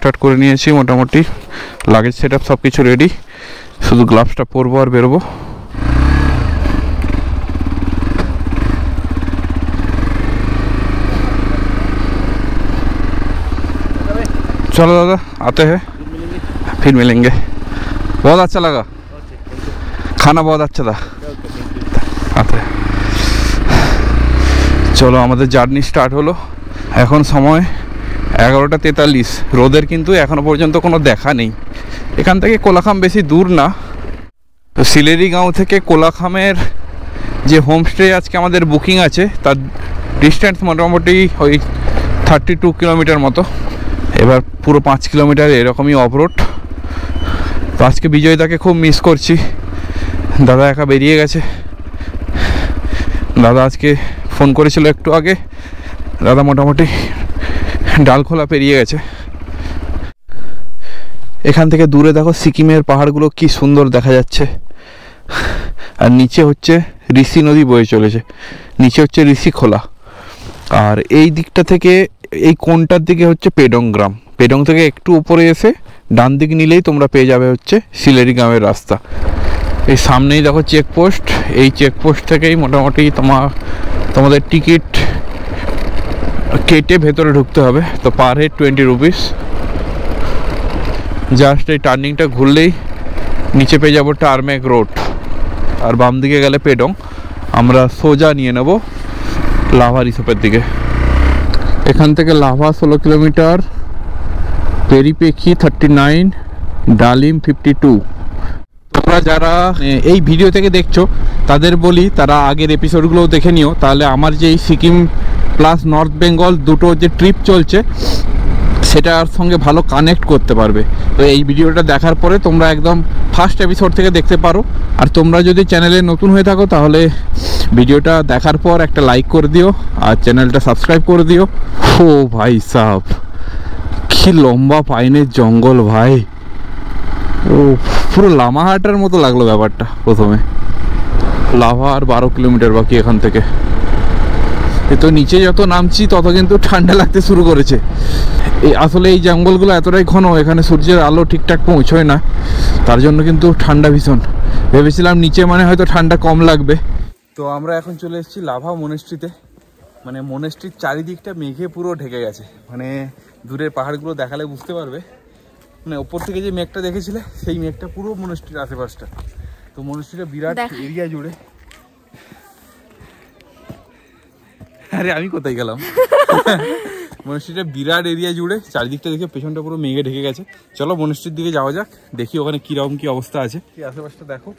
Start করে নিয়েছি মোটামুটি, লাগেজ সেট আপ সব কিছু রেডি, শুধু গ্লাভসটা পরবো আর বেরোবো। चलो दादा आते हैं फिर मिलेंगे। बहुत अच्छा लगा, खाना बहुत अच्छा था। आते हैं। চলো আমাদের জার্নি স্টার্ট হলো। এখন সময় 11টা 43। রোদের কিন্তু এখনো পর্যন্ত কোনো দেখা নেই। এখান থেকে কোলাখাম বেশি দূর না, তো সিলেরিগাঁও থেকে কোলাখামের যে হোমস্টে আজকে আমাদের বুকিং আছে তার ডিস্টেন্স মোটামুটি ওই 32 কিলোমিটার মতো। এবার পুরো 5 কিলোমিটার এরকমই অফরোড। তো আজকে বিজয়দাকে খুব মিস করছি, দাদা একা বেরিয়ে গেছে। দাদা আজকে ফোন করেছিল একটু আগে, দাদা মোটামুটি ডালখোলা পেরিয়ে গেছে। এখান থেকে দূরে দেখো সিকিমের পাহাড়গুলো কি সুন্দর দেখা যাচ্ছে, আর নিচে হচ্ছে ঋষি নদী বয়ে চলেছে, নিচে হচ্ছে ঋষি খোলা। আর এই দিকটা থেকে এই কোনটার দিকে হচ্ছে পেডং গ্রাম। পেডং থেকে একটু উপরে এসে ডান দিক নিলেই তোমরা পেয়ে যাবে হচ্ছে সিলেরিগাঁওয়ের রাস্তা। এই সামনেই দেখো চেকপোস্ট, এই চেকপোস্ট থেকেই মোটামুটি তোমাদের টিকিট কেটে ভেতরে ঢুকতে হবে। তো পার হেড 20 রুপিস। জাস্ট এই টার্নিংটা ঘুরলেই নিচে পেয়ে যাবো টারমেক রোড, আর বাম দিকে গেলে পেডং। আমরা সোজা নিয়ে নেব লাভা রিসোর্টের দিকে। এখান থেকে লাভা 16 কিলোমিটার, পেরিপেক্ষি 39, ডালিম 52। তোমরা যারা এই ভিডিও থেকে দেখছো তাদের বলি তারা আগের এপিসোডগুলোও দেখে নিও, তাহলে আমার যে এই সিকিম প্লাস নর্থ বেঙ্গল দুটো যে ট্রিপ চলছে সেটার সঙ্গে ভালো কানেক্ট করতে পারবে। তো এই ভিডিওটা দেখার পরে তোমরা একদম ফার্স্ট এপিসোড থেকে দেখতে পারো। আর তোমরা যদি চ্যানেলে নতুন হয়ে থাকো তাহলে ভিডিওটা দেখার পর একটা লাইক করে দিও আর চ্যানেলটা সাবস্ক্রাইব করে দিও। ও ভাই সাহেব কি লম্বা পাইনের জঙ্গল ভাই, ও পুরো লামাহাটার মতো লাগলো ব্যাপারটা। প্রথমে লাভা আর 12 কিলোমিটার বাকি এখান থেকে। তো নিচে যত নামছি তত কিন্তু ঠান্ডা লাগতে শুরু করেছে। আসলে এই জঙ্গলগুলো এতটাই ঘন, এখানে সূর্যের আলো ঠিকঠাক পৌঁছয় না, তার জন্য কিন্তু ঠান্ডা ভীষণ। ভেবেছিলাম নিচে মানে হয়তো ঠান্ডা কম লাগবে। তো আমরা এখন চলে এসেছি লাভা মনেস্ট্রিতে। মানে মনেস্ট্রির চারিদিকটা মেঘে পুরো ঢেকে গেছে, মানে দূরের পাহাড়গুলো দেখালে বুঝতে পারবে। মানে ওপর থেকে যে মেঘটা দেখেছিলে সেই মেঘটা পুরো মনেস্ট্রির আশেপাশটা। তো মনেস্ট্রিটা বিরাট এরিয়া জুড়ে। আরে আমি কোথায় গেলাম? মনেস্ট্রিটা বিরাট এরিয়া জুড়ে, চারিদিকটা দেখে পেছনটা পুরো মেঘে ঢেকে গেছে। চলো মনেস্ট্রির দিকে যাওয়া যাক, দেখি ওখানে কিরকম কি অবস্থা আছে। আশেপাশটা দেখো,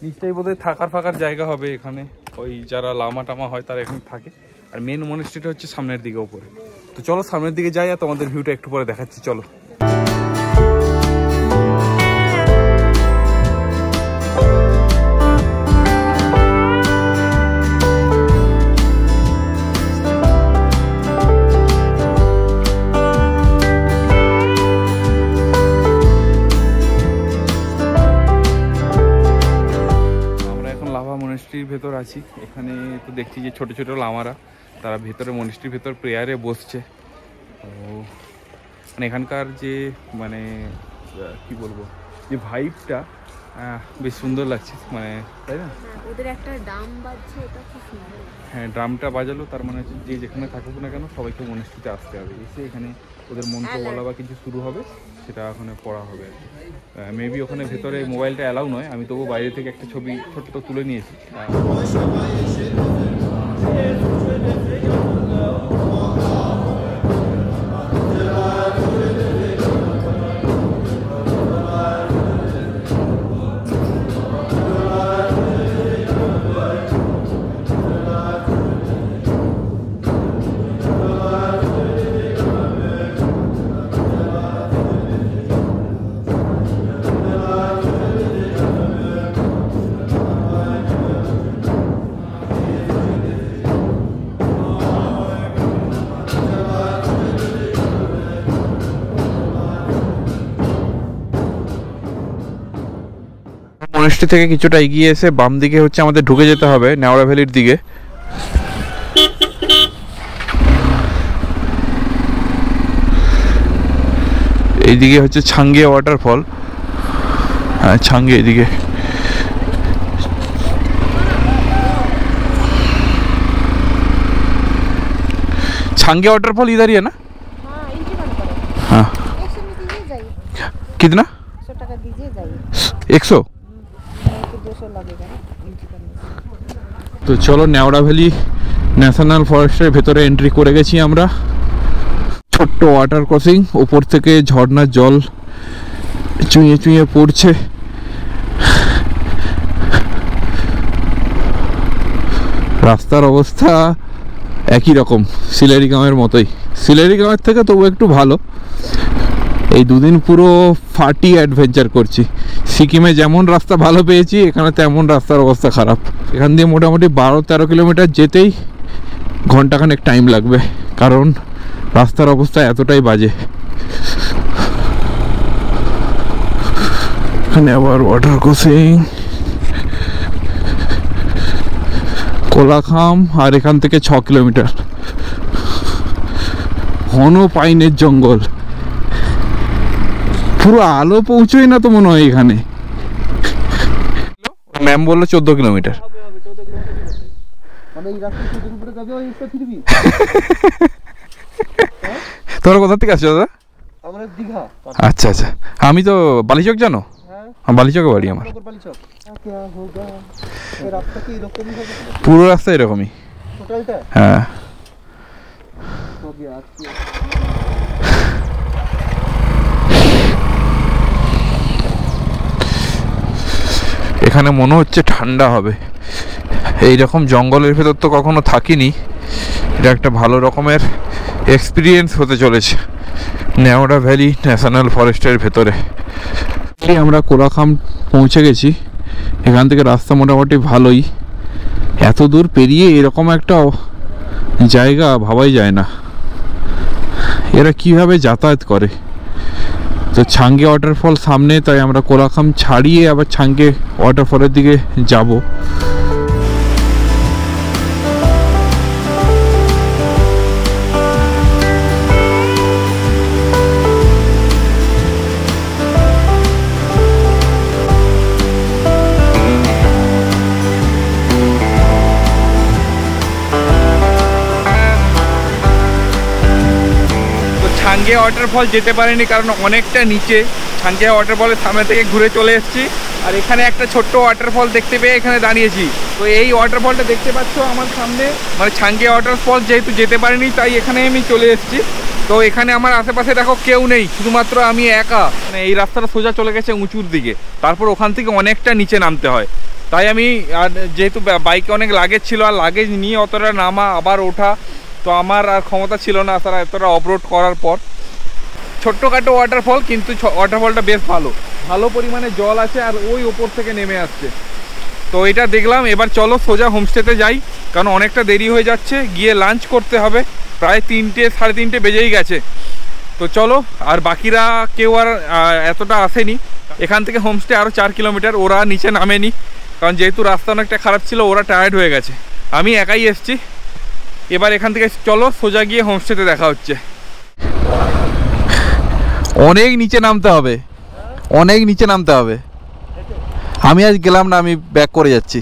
নিচটাই বোধহয় থাকার জায়গা হবে এখানে। ওই যারা লামা টামা হয় তারা এখানে থাকে। আর মেন মনেস্ট্রিটা হচ্ছে সামনের দিকে ওপরে। তো চলো সামনের দিকে যাই আর তোমাদের ভিউটা একটু পরে দেখাচ্ছি। চলো। মনেস্ট্রির ভেতর আছি। এখানে তো দেখছি যে ছোট ছোট লামারা তারা ভেতরে মনেস্ট্রির ভেতর প্রেয়ারে বসছে। তো মানে এখানকার যে মানে কি বলবো, যে ভাইবটা বেশ সুন্দর লাগছে, মানে তাই না? ওদের একটা ড্রাম বাজছে, এটা খুব সুন্দর। হ্যাঁ, ড্রামটা বাজালো, তার মানে হচ্ছে যে যেখানে থাকুক না কেন সবাইকে মনেস্ট্রিতে আসতে হবে। এসে এখানে ওদের মন্ত্র বলা বা কিছু শুরু হবে, সেটা ওখানে পড়া হবে। মেবি ওখানে ভেতরে মোবাইলটা অ্যালাউ নয়, আমি তবু বাইরে থেকে একটা ছবি ছোট্ট তুলে নিয়েছি। মনেস্ট্রি থেকে কিছুটা এগিয়ে এসে বাম দিকে হচ্ছে আমাদের ঢুকে যেতে হবে নেওড়া ভ্যালির দিকে। এইদিকে হচ্ছে ছাঙ্গিয়া ওয়াটারফল। হ্যাঁ ছাঙ্গিয়া এদিকে। छांगे वाटरफॉल इधर ही है ना? हाँ इनकी बात करो। हाँ 100 में दीजिए जाइए। कितना? 100 टका दीजिए जाइए। 100? तो 200 लगेगा ना इनकी करने से। তো চলো নেওড়া ভ্যালি ন্যাশনাল ফরেস্টের ভেতরে এন্ট্রি করে গেছি আমরা। ছোট্ট ওয়াটার ক্রসিং, উপর থেকে ঝর্ণার জল চুঁয়ে চুঁয়ে পড়ছে। রাস্তার অবস্থা একই রকম সিলেরিগাঁওয়ের মতোই, সিলেরিগাঁওয়ের থেকে তবু একটু ভালো। এই দুদিন পুরো ফাটি অ্যাডভেঞ্চার করছি। সিকিমে যেমন রাস্তা ভালো পেয়েছি, এখানে তেমন রাস্তার অবস্থা খারাপ। এখান দিয়ে মোটামুটি 12-13 কিলোমিটার যেতেই ঘন্টাখানেক টাইম লাগবে, কারণ রাস্তার অবস্থা এতটাই বাজে। এখানে আবার ওয়াটার ক্রসিং, কোলাখাম, আর এখান থেকে 6 কিলোমিটার ঘন পাইনের জঙ্গল। পুরো আলো পৌঁছই না তো মনে হয় এখানে। ম্যাম বললো 14 কিলোমিটার। তোমরা কোথা থেকে আসছো দাদা? আচ্ছা আচ্ছা, আমি তো বালিচক, জানো? বালিচকে বাড়ি আমার। পুরো রাস্তা এরকমই। হ্যাঁ এখানে মনে হচ্ছে ঠান্ডা হবে। এইরকম জঙ্গলের ভেতর তো কখনো থাকিনি, এটা একটা ভালো রকমের এক্সপিরিয়েন্স হতে চলেছে নেওড়া ভ্যালি ন্যাশনাল ফরেস্টের ভেতরে। আমরা কোলাখাম পৌঁছে গেছি। এখান থেকে রাস্তা মোটামুটি ভালোই। এত দূর পেরিয়ে এরকম একটা জায়গা ভাবাই যায় না, এরা কিভাবে যাতায়াত করে। তো ছাঙ্গে ওয়াটারফল সামনে, তাই আমরা কোলাখাম ছাড়িয়ে আবার ছাঙ্গে ওয়াটারফলের দিকে যাব। ছাঙ্গে ওয়াটারফল যেতে পারিনি কারণ অনেকটা নিচে। ছাঙ্গে ওয়াটারফলের সামনে থেকে ঘুরে চলে এসেছি, আর এখানে একটা ছোট্ট ওয়াটারফল দেখতে পেয়ে এখানে দাঁড়িয়েছি। তো এই ওয়াটারফলটা দেখতে পাচ্ছ আমার সামনে, মানে ছাঙ্গে ওয়াটারফল যেহেতু যেতে পারিনি তাই এখানে আমি চলে এসেছি। তো এখানে আমার আশেপাশে দেখো কেউ নেই, শুধুমাত্র আমি একা। মানে এই রাস্তাটা সোজা চলে গেছে উঁচুর দিকে, তারপর ওখান থেকে অনেকটা নিচে নামতে হয়। তাই আমি, আর যেহেতু বাইকে অনেক লাগেজ ছিল, আর লাগেজ নিয়ে অতটা নামা আবার ওঠা, তো আমার আর ক্ষমতা ছিল না তারা এতটা অফরোড করার পর। ছোট্টখাটো ওয়াটারফল, কিন্তু ওয়াটারফলটা বেশ ভালো, ভালো পরিমাণে জল আছে আর ওই ওপর থেকে নেমে আসছে। তো এটা দেখলাম। এবার চলো সোজা হোমস্টেতে যাই, কারণ অনেকটা দেরি হয়ে যাচ্ছে, গিয়ে লাঞ্চ করতে হবে। প্রায় 3-3:30 বেজেই গেছে। তো চলো, আর বাকিরা কেউ আর এতটা আসেনি। এখান থেকে হোমস্টে আরও 4 কিলোমিটার, ওরা নিচে নামেনি, কারণ যেহেতু রাস্তা অনেকটা খারাপ ছিল ওরা টায়ার্ড হয়ে গেছে। আমি একাই এসছি। এবার এখান থেকে চলো সোজা গিয়ে হোমস্টেতে দেখা হচ্ছে। অনেক নিচে নামতে হবে, অনেক নিচে নামতে হবে। আমি আজ গেলাম না, আমি ব্যাক করে যাচ্ছি।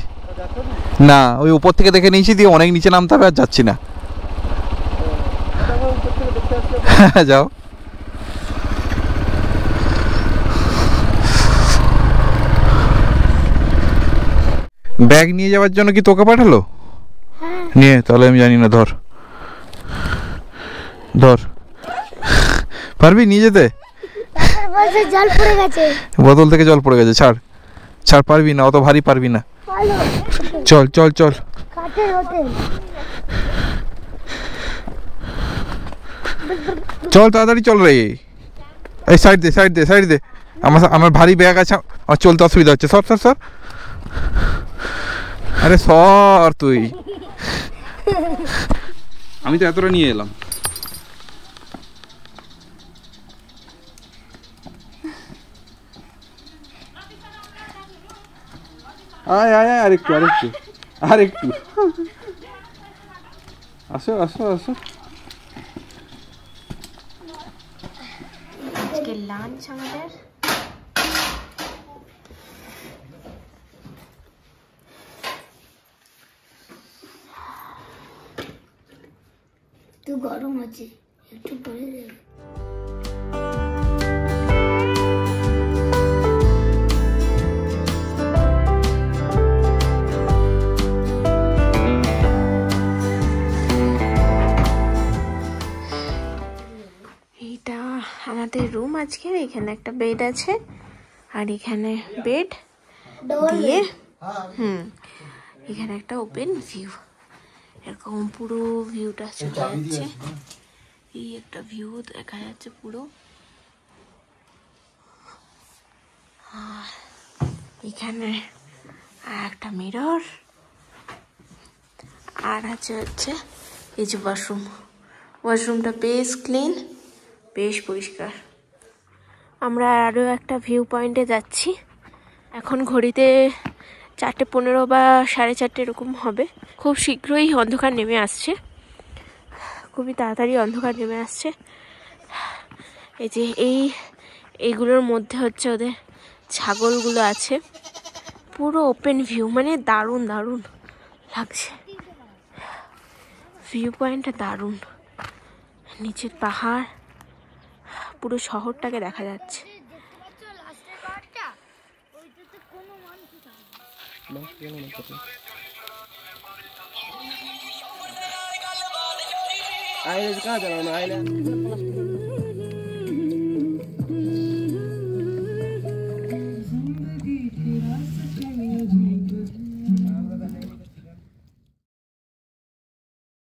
না, ওই উপর থেকে দেখে নিয়েছি, দিয়ে অনেক নিচে নামতে হবে, আর যাচ্ছি না। যাও। ব্যাগ নিয়ে যাওয়ার জন্য কি তোকে পাঠালো? নিয়ে তাহলে আমি জানি না। ধর ধর, পারবি নিয়ে যেতে? জল পড়ে গেছে, বোতল থেকে জল পড়ে গেছে। ছাড় ছাড়, পারবি না, অত ভারী পারবি না। চল চল চল। চল তাড়াতাড়ি চল রে। এই সাইড দে, সাইড দে, সাইড দে। আমার ভারী ব্যাগ আছে, আমার চলতে অসুবিধা হচ্ছে। সর সর সর। আরে সর তুই। আমি তো এতটা নিয়ে এলাম। আয় আয় আয়, আরেকটু আরেকটু আরেকটু। আসো আসো আসো। আজকে একটু গরম আছে, একটু পরে দেবে। এইটা আমাদের রুম আজকের। এখানে একটা বেড আছে আর এখানে বেড দিয়ে এখানে একটা ওপেন ভিউ, এরকম পুরো ভিউটা চলে যাচ্ছে। এই একটা ভিউ দেখা যাচ্ছে পুরো। আর এখানে একটা মিরর আর আছে হচ্ছে এই যে ওয়াশরুম। ওয়াশরুমটা বেশ ক্লিন, বেশ পরিষ্কার। আমরা আরও একটা ভিউ পয়েন্টে যাচ্ছি। এখন ঘড়িতে 4:15 বা 4:30 এরকম হবে। খুব শীঘ্রই অন্ধকার নেমে আসছে, খুবই তাড়াতাড়ি অন্ধকার নেমে আসছে। এই যে এইগুলোর মধ্যে হচ্ছে ওদের ছাগলগুলো আছে। পুরো ওপেন ভিউ, মানে দারুণ দারুণ লাগছে। ভিউ পয়েন্টটা দারুণ, নিচের পাহাড়, পুরো শহরটাকে দেখা যাচ্ছে।